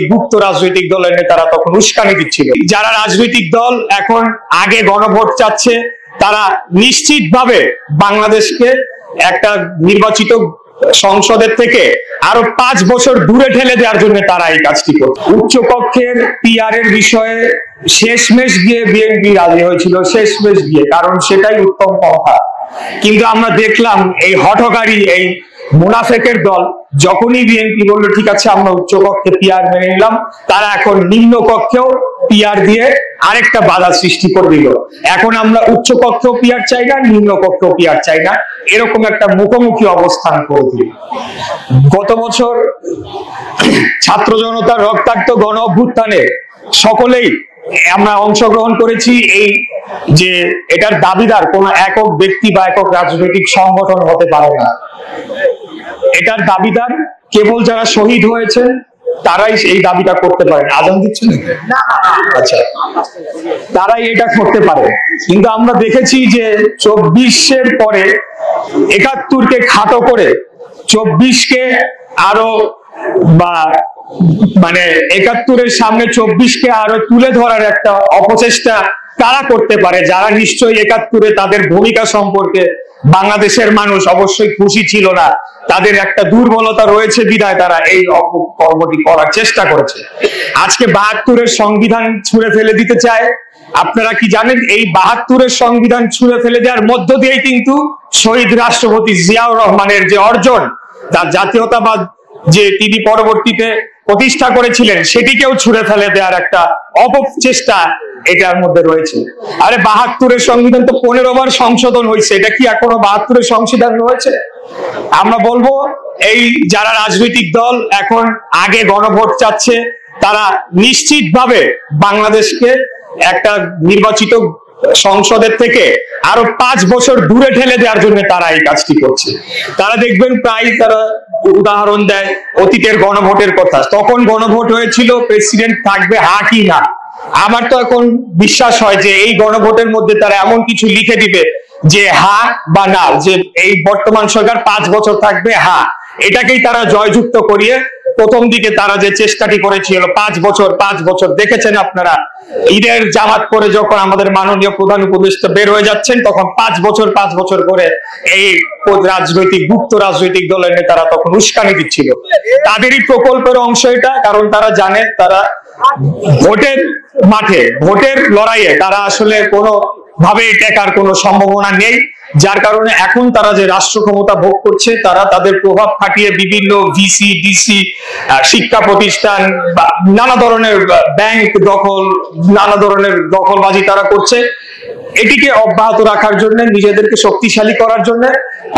গুপ্ত রাজনৈতিক দলের নেতারা তখন উস্কানি দিচ্ছিল। যারা রাজনৈতিক দল এখন আগে গণভোট চাচ্ছে, তারা নিশ্চিতভাবে বাংলাদেশকে একটা নির্বাচিত সংসদের থেকে আরো 5 বছর দূরে ঠেলে দেওয়ার জন্য তারা এই কাজটি করছে। উচ্চ কক্ষের পিআর এর বিষয়ে শেষমেশ গিয়ে বিএনপি রাজি হয়েছিল, শেষমেশ গিয়ে, কারণ সেটাই উত্তম পন্থা। কিন্তু আমরা দেখলাম এই হঠকারী এই মুনাফেকের দল যখনই বিএনপি বললো ঠিক আছে আমরা উচ্চ কক্ষে পিআর মেনে নিলাম, তারা এখন নিম্ন কক্ষেও পিআর দিয়ে আরেকটা বাধা সৃষ্টি করে দিল। এখন আমরা উচ্চ কক্ষেও পিআর চাই না, নিম্ন কক্ষেও পিআর চাই না, এরকম একটা মুখোমুখি অবস্থান করে দিল। গত বছর ছাত্র জনতার রক্তাক্ত গণ অভ্যুত্থানে সকলেই আমরা অংশগ্রহণ করেছি। এই যে এটার দাবিদার কোন একক ব্যক্তি বা একক রাজনৈতিক সংগঠন হতে পারে না, এটার দাবিদার কেবল যারা শহীদ হয়েছেন তারাই এই দাবিটা করতে পারেন। আজান দিচ্ছেন, আচ্ছা, তারাই এটা করতে পারে। কিন্তু আমরা দেখেছি যে 24-এর পরে 71-কে খাটো করে 24-কে আরো মানে 71-এর সামনে 24-কে আরো তুলে ধরার একটা অপচেষ্টা তারা করতে পারে, যারা নিশ্চয়ই 71-এ তাদের ভূমিকা সম্পর্কে বাংলাদেশের মানুষ অবশ্যই খুশি ছিল না, তাদের একটা দুর্বলতা রয়েছে বিধায় তারা এই কর্মটি করার চেষ্টা করেছে। আজকে 72-এর সংবিধান ছুঁড়ে ফেলে দিতে চায়। আপনারা কি জানেন এই 72-এর সংবিধান ছুঁড়ে ফেলে দেওয়ার মধ্য দিয়েই কিন্তু শহীদ রাষ্ট্রপতি জিয়াউর রহমানের যে অর্জন, তার জাতীয়তাবাদ যে তিনি পরবর্তীতে প্রতিষ্ঠা করেছিলেন, সেটিকেও ছুঁড়ে ফেলে দেওয়ার একটা অপচেষ্টা এটার মধ্যে রয়েছে। আরে 72-এর সংবিধান তো 15 বার সংশোধন হয়েছে, এটা কি এখনো 72-এর সংবিধান রয়েছে? আমরা বলবো এই যারা রাজনৈতিক দল এখন আগে গণভোট চাচ্ছে, তারা নিশ্চিতভাবে বাংলাদেশকে একটা নির্বাচিত সংসদের থেকে আরো 5 বছর দূরে ঠেলে দেওয়ার জন্য তারা এই কাজটি করছে। তারা দেখবেন প্রায় তারা উদাহরণ দেয় অতীতের গণভোটের কথা। তখন গণভোট হয়েছিল প্রেসিডেন্ট থাকবে হা কি না। আমার তো এখন বিশ্বাস হয় যে এই গণভোটের মধ্যে তারা এমন কিছু লিখে দিবে যে হা বা না, যে এই বর্তমান সরকার 5 বছর থাকবে হা, এটাকেই তারা জয়যুক্ত করিয়ে প্রথম দিকে তারা যে চেষ্টাটি করেছিল 5 বছর দেখেছেন আপনারা, ঈদের জামাত করে যখন আমাদের মাননীয় প্রধান উপদেষ্টা বের হয়ে যাচ্ছেন তখন 5 বছর করে এই গুপ্ত রাজনৈতিক দলের নেতারা তখন উস্কানি দিচ্ছিল। তাদেরই প্রকল্পের অংশ এটা, কারণ তারা জানে তারা ভোটের মাঠে ভোটের লড়াইয়ে তারা আসলে কোনো ভাবে টেকার কোনো সম্ভাবনা নেই, যার কারণে এখন তারা যে রাষ্ট্র ক্ষমতা ভোগ করছে তারা তাদের প্রভাব খাটিয়ে বিভিন্ন ভিসি ডিসি শিক্ষা প্রতিষ্ঠান বা নানা ধরনের ব্যাংক দখল, নানা ধরনের দখলবাজি তারা করছে। এটিকে অব্যাহত রাখার জন্য, নিজেদেরকে শক্তিশালী করার জন্য,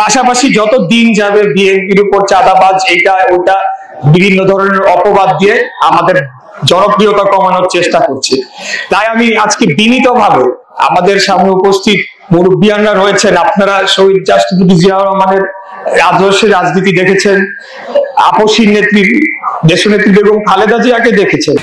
পাশাপাশি যত দিন যাবে বিএনপির উপর চাঁদাবাজ এইটা ওটা বিভিন্ন ধরনের অপবাদ দিয়ে আমাদের জনপ্রিয়তা কমানোর চেষ্টা করছে। তাই আমি আজকে বিনীতভাবে আমাদের সামনে উপস্থিত মুরব্বিয়ানরা রয়েছেন, আপনারা শহীদ রাষ্ট্রপতি জিয়াউর রহমানের আদর্শের রাজনীতি দেখেছেন, আপসীর নেত্রী দেশনেত্রী বেগম খালেদা জিয়াকে দেখেছেন।